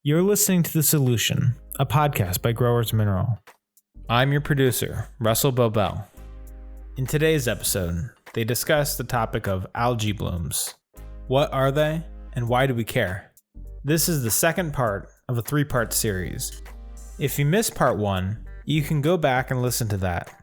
You're listening to The Solution, a podcast by Growers Mineral. I'm your producer, Russell Bobel. In today's episode, they discuss the topic of algae blooms. What are they, and why do we care? This is the second part of a 3-part series. If you missed part 1, you can go back and listen to that.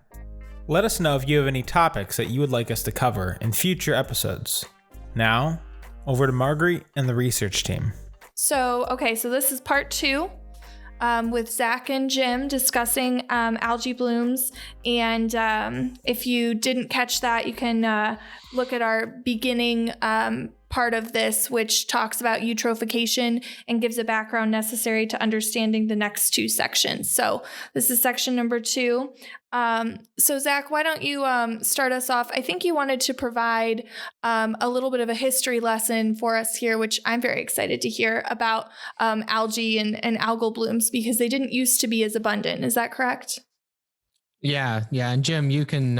Let us know if you have any topics that you would like us to cover in future episodes. Now, over to Marguerite and the research team. So this is part 2 with Zach and Jim discussing algae blooms. And if you didn't catch that, you can look at our beginning part of this, which talks about eutrophication and gives a background necessary to understanding the next 2 sections. So this is section number 2. So Zach, why don't you start us off? I think you wanted to provide a little bit of a history lesson for us here, which I'm very excited to hear about algae and algal blooms because they didn't used to be as abundant. Is that correct? Yeah. And Jim, you can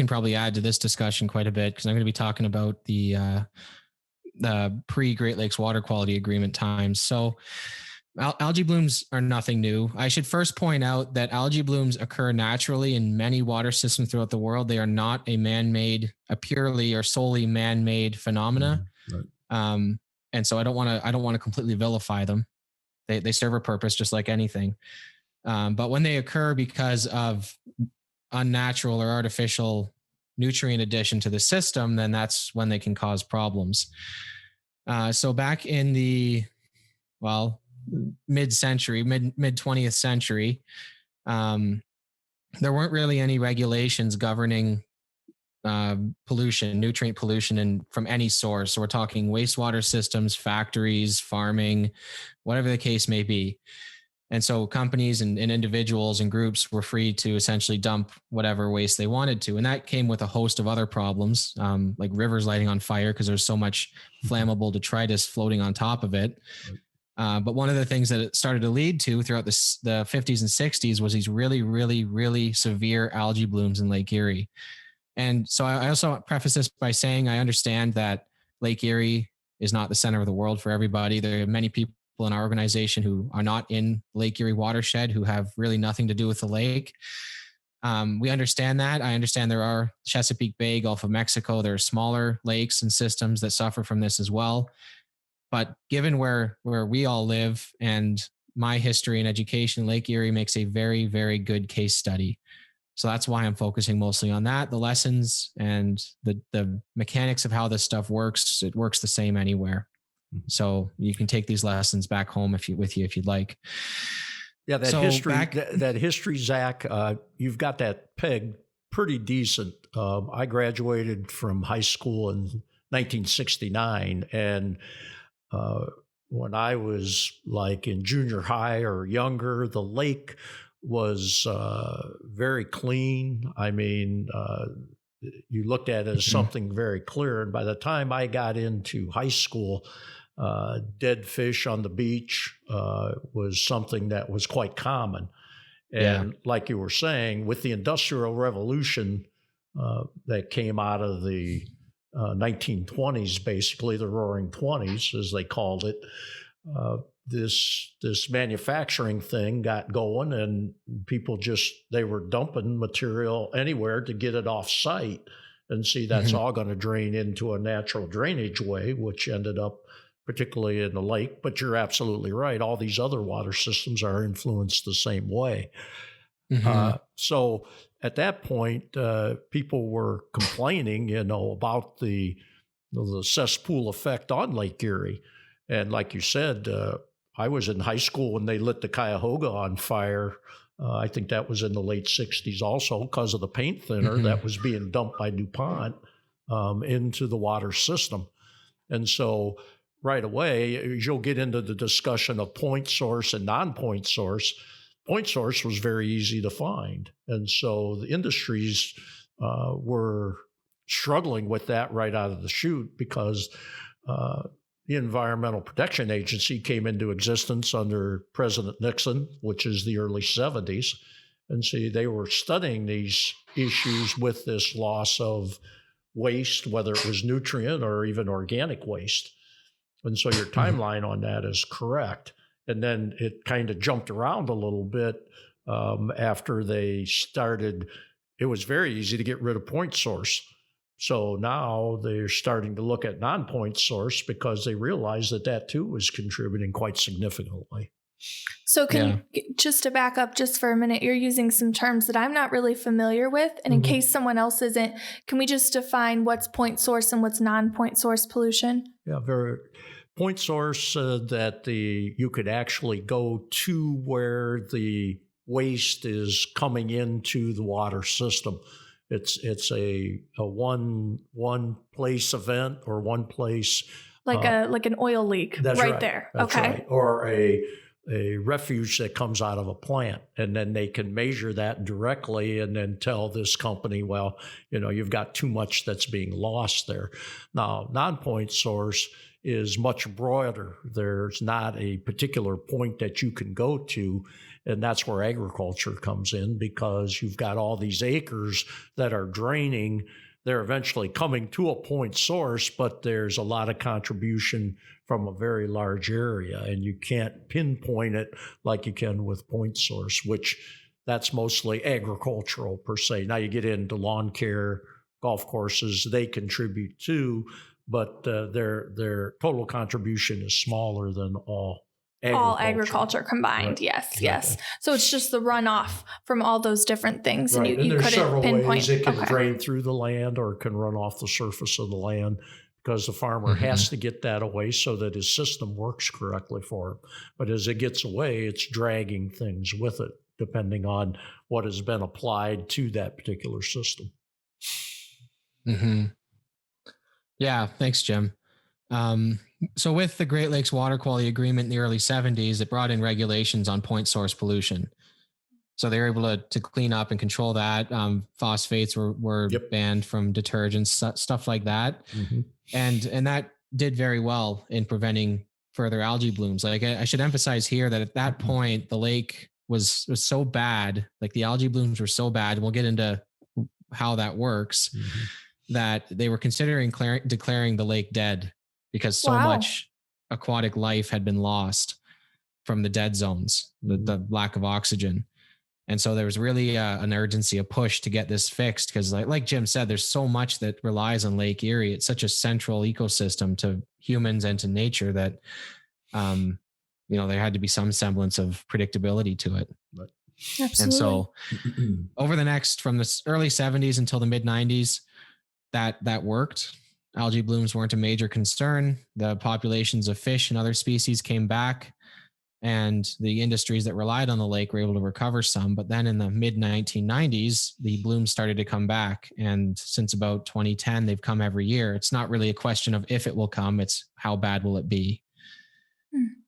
probably add to this discussion quite a bit because I'm going to be talking about the pre-Great Lakes Water Quality Agreement times. So algae blooms are nothing new. I should first point out that algae blooms occur naturally in many water systems throughout the world. They are not a purely or solely man-made phenomena. Right. And so I don't want to completely vilify them. They serve a purpose just like anything. But when they occur because of unnatural or artificial nutrient addition to the system, then that's when they can cause problems. So back in the, mid-century, mid 20th century, there weren't really any regulations governing pollution, nutrient pollution, and from any source. So we're talking wastewater systems, factories, farming, whatever the case may be. And so companies and individuals and groups were free to essentially dump whatever waste they wanted to. And that came with a host of other problems, like rivers lighting on fire because there's so much flammable detritus floating on top of it. But one of the things that it started to lead to throughout the 50s and 60s was these really, really, really severe algae blooms in Lake Erie. And so I also preface this by saying I understand that Lake Erie is not the center of the world for everybody. There are many people in our organization who are not in Lake Erie watershed, who have really nothing to do with the lake. We understand that. I understand there are Chesapeake Bay, Gulf of Mexico. There are smaller lakes and systems that suffer from this as well. But given where we all live and my history and education, Lake Erie makes a very, very good case study. So that's why I'm focusing mostly on that. The lessons and the mechanics of how this stuff works, it works the same anywhere. So you can take these lessons back home if you'd like. Yeah, that history, Zach, you've got that pegged pretty decent. I graduated from high school in 1969, and when I was like in junior high or younger, the lake was very clean. I mean, you looked at it as something very clear. And by the time I got into high school, dead fish on the beach was something that was quite common. And like you were saying, with the Industrial Revolution that came out of the 1920s, basically the Roaring 20s, as they called it, this manufacturing thing got going, and people they were dumping material anywhere to get it off site. And see, that's all going to drain into a natural drainage way, which ended up particularly in the lake. But you're absolutely right. All these other water systems are influenced the same way. So at that point, people were complaining, about the cesspool effect on Lake Erie. And like you said, I was in high school when they lit the Cuyahoga on fire. I think that was in the late 60s also because of the paint thinner that was being dumped by DuPont into the water system. And so right away, you'll get into the discussion of point source and non-point source. Point source was very easy to find. And so the industries were struggling with that right out of the chute because the Environmental Protection Agency came into existence under President Nixon, which is the early 70s. And see, they were studying these issues with this loss of waste, whether it was nutrient or even organic waste. And so your timeline on that is correct. And then it kind of jumped around a little bit after they started. It was very easy to get rid of point source. So now they're starting to look at non-point source because they realize that that too was contributing quite significantly. So just to back up just for a minute, you're using some terms that I'm not really familiar with. And in case someone else isn't, can we just define what's point source and what's non-point source pollution? Yeah, very point source that you could actually go to where the waste is coming into the water system. It's a one place event or one place, like an oil leak right there. That's okay. Right. Or a refuge that comes out of a plant, and then they can measure that directly and then tell this company, well, you've got too much that's being lost there. Now, non-point source is much broader. There's not a particular point that you can go to, and that's where agriculture comes in, because you've got all these acres that are draining. They're eventually coming to a point source, but there's a lot of contribution from a very large area, and you can't pinpoint it like you can with point source, which that's mostly agricultural per se. Now you get into lawn care, golf courses, they contribute too, but their total contribution is smaller than all agriculture combined. Right. Yes, exactly. Yes. So it's just the runoff from all those different things, right. and you there's couldn't several pinpoint. Ways it can drain through the land, or it can run off the surface of the land, because the farmer has to get that away so that his system works correctly for him. But as it gets away, it's dragging things with it, depending on what has been applied to that particular system. Mm-hmm. Yeah, thanks, Jim. So with the Great Lakes Water Quality Agreement in the early 70s, it brought in regulations on point source pollution. So they were able to clean up and control that. Phosphates were banned from detergents, stuff like that. Mm-hmm. And that did very well in preventing further algae blooms. Like I should emphasize here that at that point, the lake was so bad, like the algae blooms were so bad, and we'll get into how that works, that they were considering declaring the lake dead, because so much aquatic life had been lost from the dead zones, the lack of oxygen. And so there was really an urgency, a push to get this fixed, because like Jim said, there's so much that relies on Lake Erie. It's such a central ecosystem to humans and to nature that, there had to be some semblance of predictability to it. Absolutely. And so over the next, from the early 70s until the mid 90s, that worked. Algae blooms weren't a major concern. The populations of fish and other species came back, and the industries that relied on the lake were able to recover some. But then in the mid 1990s, the blooms started to come back. And since about 2010, they've come every year. It's not really a question of if it will come, it's how bad will it be.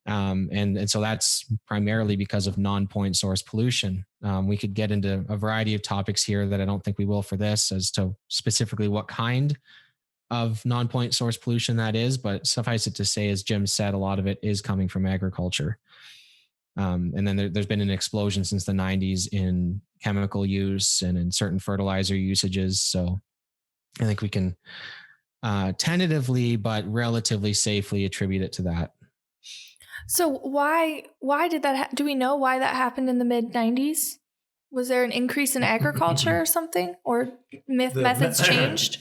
And so that's primarily because of non-point source pollution. We could get into a variety of topics here that I don't think we will for this, as to specifically what kind of non-point source pollution that is, but suffice it to say, as Jim said, a lot of it is coming from agriculture. And then there's been an explosion since the 90s in chemical use and in certain fertilizer usages. So I think we can tentatively but relatively safely attribute it to that. So why did that? Do we know why that happened in the mid 90s? Was there an increase in agriculture or something, or methods changed?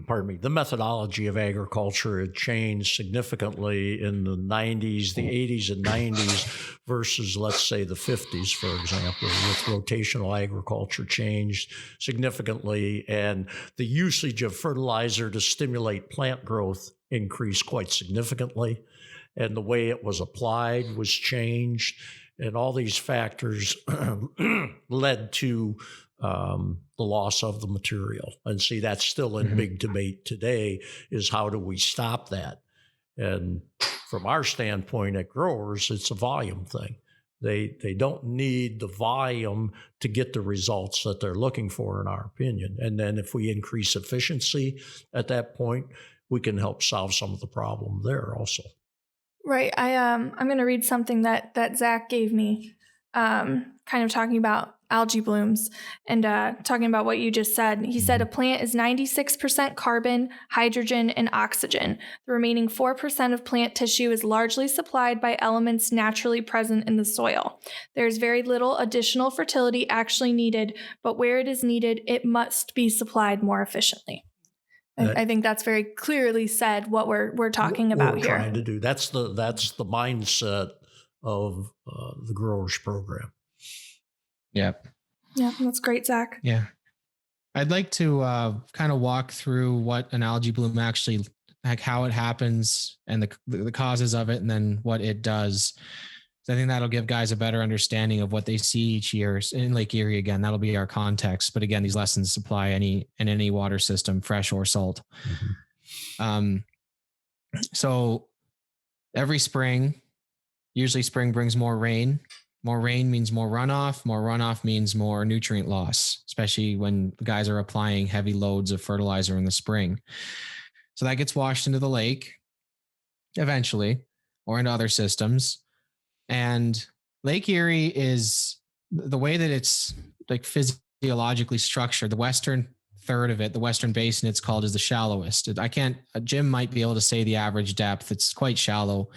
Pardon me, the methodology of agriculture had changed significantly in the 90s, the 80s and 90s versus, let's say, the 50s, for example, with rotational agriculture changed significantly, and the usage of fertilizer to stimulate plant growth increased quite significantly, and the way it was applied was changed, and all these factors led to the loss of the material. And see, that's still in big debate today, is how do we stop that? And from our standpoint at growers, it's a volume thing. They don't need the volume to get the results that they're looking for, in our opinion. And then if we increase efficiency at that point, we can help solve some of the problem there also. Right. I'm going to read something that Zach gave me. kind of talking about algae blooms and talking about what you just said. He said a plant is 96% carbon, hydrogen, and oxygen. The remaining 4% of plant tissue is largely supplied by elements naturally present in the soil. There is very little additional fertility actually needed, but where it is needed, it must be supplied more efficiently. I think that's very clearly said what we're talking about here. Trying to do that's the mindset of the growers program. Yep. Yeah, that's great, Zach. Yeah. I'd like to kind of walk through what an algae bloom actually, like how it happens and the causes of it, and then what it does. So I think that'll give guys a better understanding of what they see each year in Lake Erie. Again, that'll be our context. But again, these lessons apply in any water system, fresh or salt. So every spring, usually spring brings more rain. More rain means more runoff. More runoff means more nutrient loss, especially when guys are applying heavy loads of fertilizer in the spring. So that gets washed into the lake eventually, or into other systems. And Lake Erie is the way that it's like physiologically structured. The western third of it, the western basin, it's called, is the shallowest. Jim might be able to say the average depth. It's quite shallow.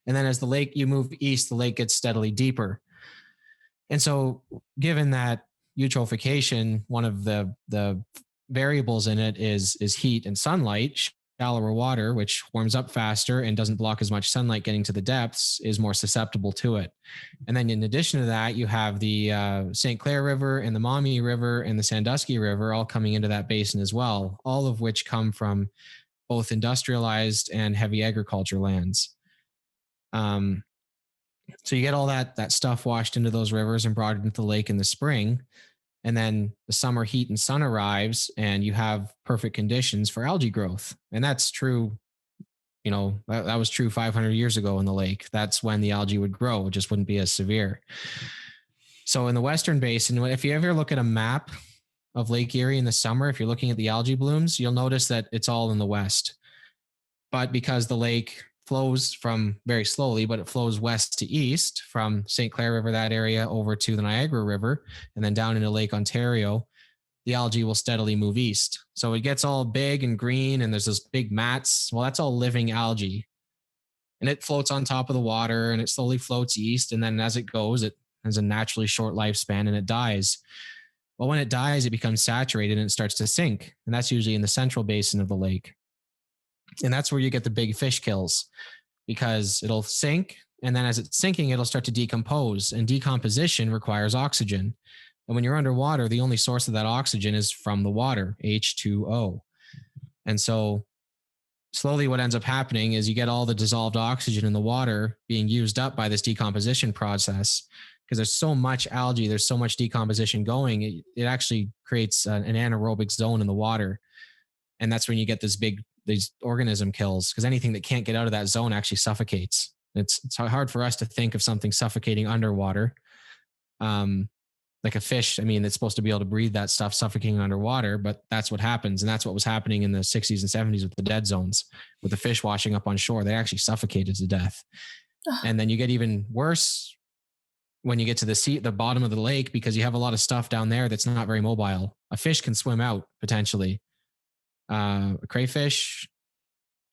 And then as you move east, the lake gets steadily deeper. And so given that eutrophication, one of the variables in it is heat and sunlight. Shallower water, which warms up faster and doesn't block as much sunlight getting to the depths, is more susceptible to it. And then in addition to that, you have the St. Clair River and the Maumee River and the Sandusky River all coming into that basin as well, all of which come from both industrialized and heavy agriculture lands. So you get all that stuff washed into those rivers and brought into the lake in the spring. And then the summer heat and sun arrives and you have perfect conditions for algae growth. And that's true. That was true 500 years ago in the lake. That's when the algae would grow. It just wouldn't be as severe. So in the Western Basin, if you ever look at a map of Lake Erie in the summer, if you're looking at the algae blooms, you'll notice that it's all in the west. But because the lake flows from very slowly, but it flows west to east from St. Clair River, that area, over to the Niagara River, and then down into Lake Ontario, the algae will steadily move east. So it gets all big and green and there's those big mats. Well, that's all living algae. And it floats on top of the water and it slowly floats east. And then as it goes, it has a naturally short lifespan and it dies. Well, when it dies, it becomes saturated and it starts to sink. And that's usually in the central basin of the lake. And that's where you get the big fish kills, because it'll sink. And then as it's sinking, it'll start to decompose, and decomposition requires oxygen. And when you're underwater, the only source of that oxygen is from the water, H2O. And so slowly what ends up happening is you get all the dissolved oxygen in the water being used up by this decomposition process, because there's so much algae, there's so much decomposition going. It actually creates an anaerobic zone in the water. And that's when you get these organism kills, because anything that can't get out of that zone actually suffocates. It's hard for us to think of something suffocating underwater. Like a fish, it's supposed to be able to breathe that stuff suffocating underwater, but that's what happens. And that's what was happening in the 60s and 70s with the dead zones, with the fish washing up on shore. They actually suffocated to death. And then you get even worse when you get to the bottom of the lake, because you have a lot of stuff down there that's not very mobile. A fish can swim out potentially. Crayfish,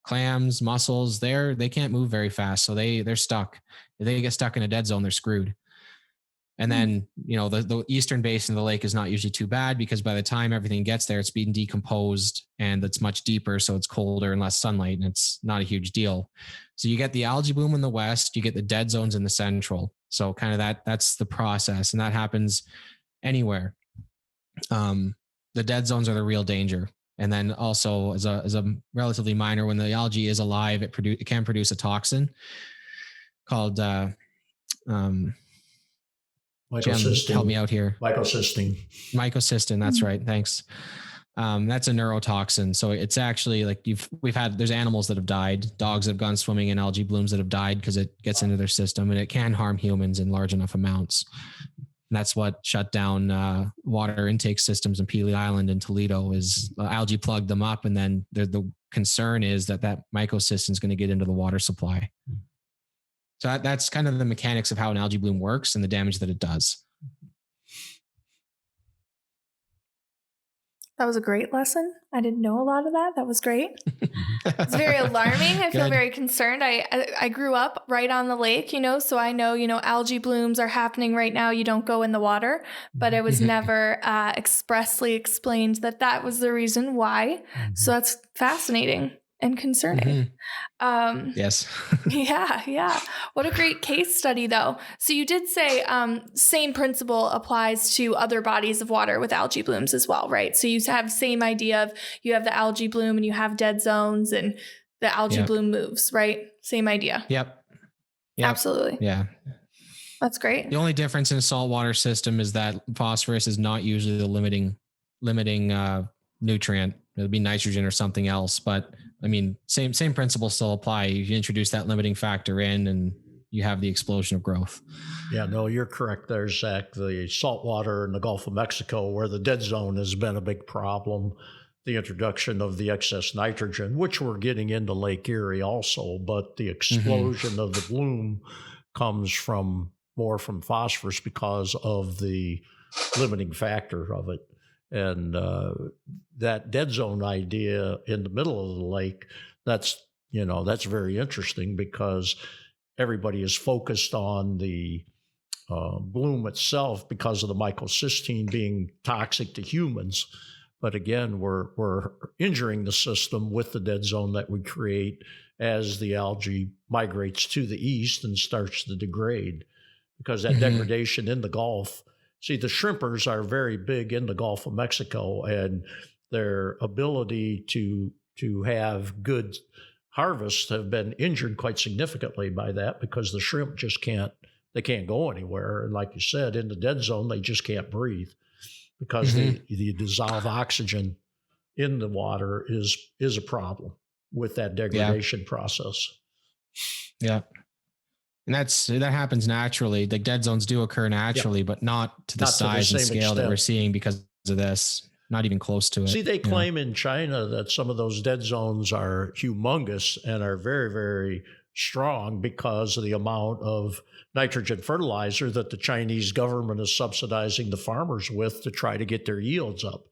clams, mussels, they can't move very fast. So they're stuck. If they get stuck in a dead zone, they're screwed. And then, the eastern basin of the lake is not usually too bad, because by the time everything gets there, it's being decomposed and it's much deeper. So it's colder and less sunlight, and it's not a huge deal. So you get the algae bloom in the west, you get the dead zones in the central. So kind of that's the process. And that happens anywhere. The dead zones are the real danger. And then also as a relatively minor, when the algae is alive, it can produce a toxin called, Mycocystin. Jim, help me out here. Mycocystin. That's right. Thanks. That's a neurotoxin. So it's actually like there's animals that have died, dogs that have gone swimming in algae blooms that have died because it gets into their system, and it can harm humans in large enough amounts. And that's what shut down water intake systems in Pelee Island in Toledo, is algae plugged them up. And then the concern is that mycocystin is going to get into the water supply. So that's kind of the mechanics of how an algae bloom works and the damage that it does. That was a great lesson. I didn't know a lot of that. That was great. It's very alarming. I feel very concerned. I grew up right on the lake, so I know, algae blooms are happening right now. You don't go in the water, but it was never expressly explained that was the reason why. So that's fascinating and concerning. Yes. Yeah. What a great case study, though. So you did say same principle applies to other bodies of water with algae blooms as well, right? So you have same idea of you have the algae bloom and you have dead zones and the algae bloom moves, right? Same idea. Yep. Absolutely. Yeah. That's great. The only difference in a saltwater system is that phosphorus is not usually the limiting nutrient. It'll be nitrogen or something else, but I mean, same principles still apply. You introduce that limiting factor in and you have the explosion of growth. Yeah, no, you're correct there, Zach. The saltwater in the Gulf of Mexico, where the dead zone has been a big problem, the introduction of the excess nitrogen, which we're getting into Lake Erie also, but the explosion of the bloom comes more from phosphorus because of the limiting factor of it. And that dead zone idea in the middle of the lake, that's very interesting because everybody is focused on the bloom itself because of the mycocysteine being toxic to humans. But again, we're injuring the system with the dead zone that we create as the algae migrates to the east and starts to degrade, because that degradation in the Gulf. See, the shrimpers are very big in the Gulf of Mexico, and their ability to have good harvests have been injured quite significantly by that, because the shrimp just can't go anywhere. And like you said, in the dead zone, they just can't breathe because the dissolved oxygen in the water is a problem with that degradation process. Yeah. And that happens naturally. The dead zones do occur naturally, but not to the size and scale that we're seeing because of this. Not even close to it. See, they claim in China that some of those dead zones are humongous and are very, very strong because of the amount of nitrogen fertilizer that the Chinese government is subsidizing the farmers with to try to get their yields up.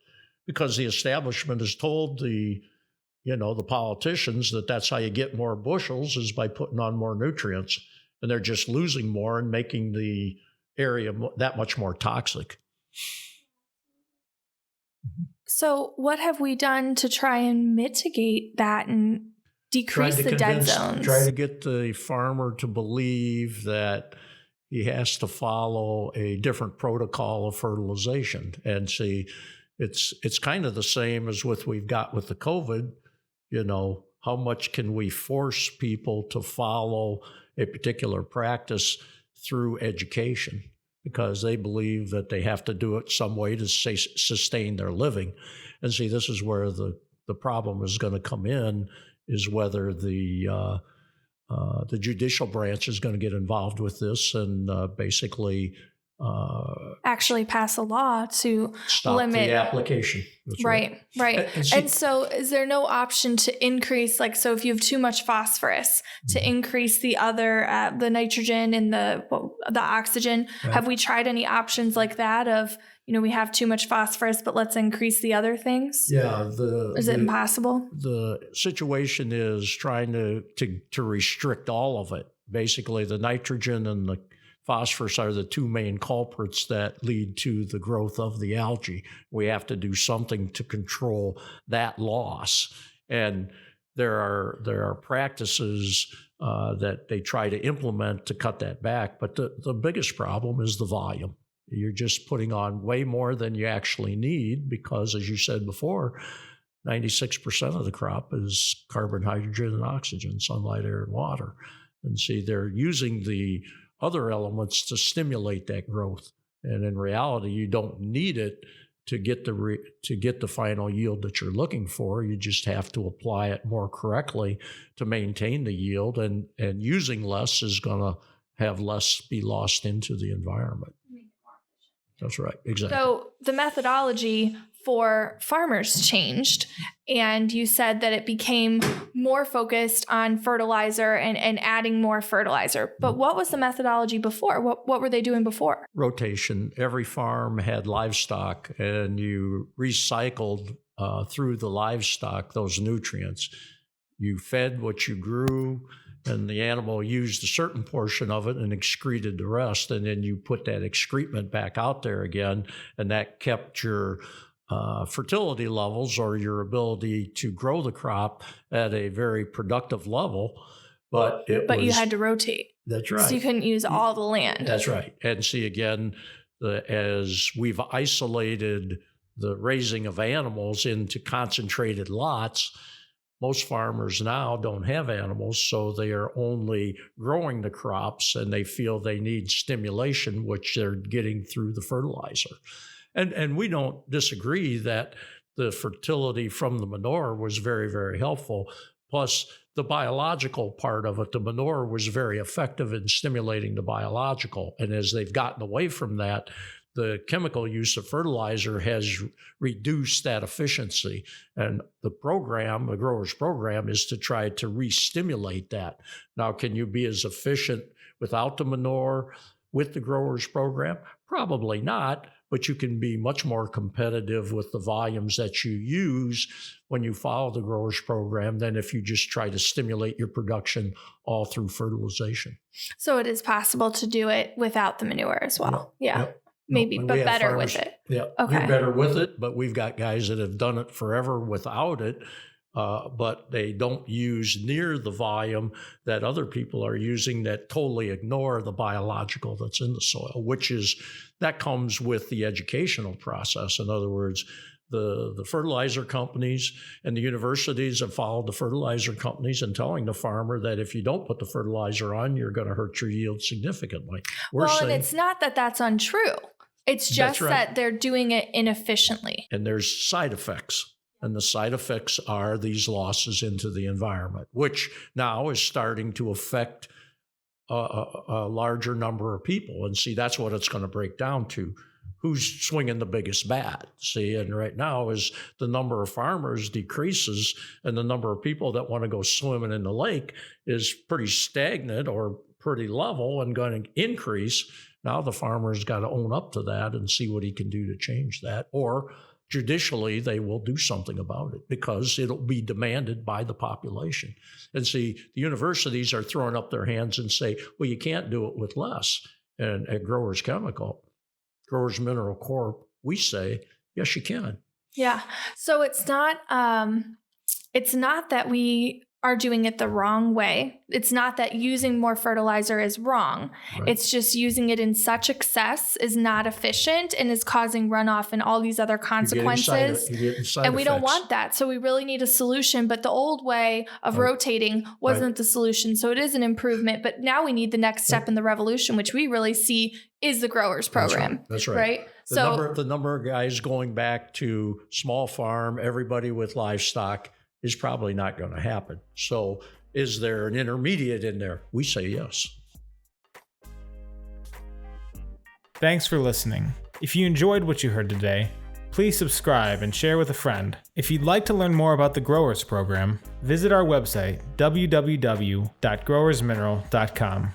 Because the establishment has told the politicians that that's how you get more bushels, is by putting on more nutrients. And they're just losing more and making the area that much more toxic. So what have we done to try and mitigate that and decrease the dead zones? Try to get the farmer to believe that he has to follow a different protocol of fertilization. And see, it's kind of the same as we've got with the COVID. How much can we force people to follow a particular practice through education, because they believe that they have to do it some way to sustain their living. And see, this is where the problem is going to come in, is whether the judicial branch is going to get involved with this and basically actually pass a law to stop limit the application. That's right. And so is there no option to increase, so if you have too much phosphorus, to increase the other, the nitrogen and the oxygen? Right. Have we tried any options like that of, we have too much phosphorus, but let's increase the other things? Yeah. Is it impossible? The situation is trying to restrict all of it. Basically, the nitrogen and the phosphorus are the two main culprits that lead to the growth of the algae. We have to do something to control that loss. And there are practices that they try to implement to cut that back. But the biggest problem is the volume. You're just putting on way more than you actually need because, as you said before, 96% of the crop is carbon, hydrogen, and oxygen, sunlight, air, and water. And see, they're using the other elements to stimulate that growth. And in reality, you don't need it to get the final yield that you're looking for. You just have to apply it more correctly to maintain the yield. And using less is going to have less be lost into the environment. That's right. Exactly. So the methodology for farmers changed, and you said that it became more focused on fertilizer and adding more fertilizer. But what was the methodology before? What were they doing before? Rotation. Every farm had livestock, and you recycled through the livestock those nutrients. You fed what you grew, and the animal used a certain portion of it and excreted the rest, and then you put that excrement back out there again, and that kept your fertility levels, or your ability to grow the crop, at a very productive level. But you had to rotate. That's right. So you couldn't use all the land. That's right. And see, again, as we've isolated the raising of animals into concentrated lots, most farmers now don't have animals, so they are only growing the crops, and they feel they need stimulation, which they're getting through the fertilizer. And we don't disagree that the fertility from the manure was very, very helpful. Plus, the biological part of it, the manure was very effective in stimulating the biological. And as they've gotten away from that, the chemical use of fertilizer has reduced that efficiency. And the grower's program, is to try to re-stimulate that. Now, can you be as efficient without the manure with the grower's program? Probably not, but you can be much more competitive with the volumes that you use when you follow the grower's program than if you just try to stimulate your production all through fertilization. So it is possible to do it without the manure as well. Yeah. Maybe, but better farmers, with it. Yeah, okay. You're better with it, but we've got guys that have done it forever without it, but they don't use near the volume that other people are using, that totally ignore the biological that's in the soil, that comes with the educational process. In other words, the fertilizer companies and the universities have followed the fertilizer companies and telling the farmer that if you don't put the fertilizer on, you're going to hurt your yield significantly. And it's not that that's untrue. It's just that they're doing it inefficiently. And there's side effects. And the side effects are these losses into the environment, which now is starting to affect a larger number of people. And see, that's what it's going to break down to. Who's swinging the biggest bat? See, and right now, as the number of farmers decreases and the number of people that want to go swimming in the lake is pretty stagnant or pretty level and going to increase, now the farmer's got to own up to that and see what he can do to change that. Or judicially, they will do something about it because it'll be demanded by the population. And see, the universities are throwing up their hands and say, well, you can't do it with less. And at Growers Mineral Corp, we say, yes, you can. Yeah. So it's not that we are doing it the wrong way. It's not that using more fertilizer is wrong. Right. It's just using it in such excess is not efficient and is causing runoff and all these other consequences. And we don't want that. So we really need a solution. But the old way of rotating wasn't the solution. So it is an improvement. But now we need the next step in the revolution, which we really see is the growers program. That's right. The number of guys going back to small farm, everybody with livestock, is probably not going to happen. So is there an intermediate in there? We say yes. Thanks for listening. If you enjoyed what you heard today, please subscribe and share with a friend. If you'd like to learn more about the Growers Program, visit our website, www.growersmineral.com.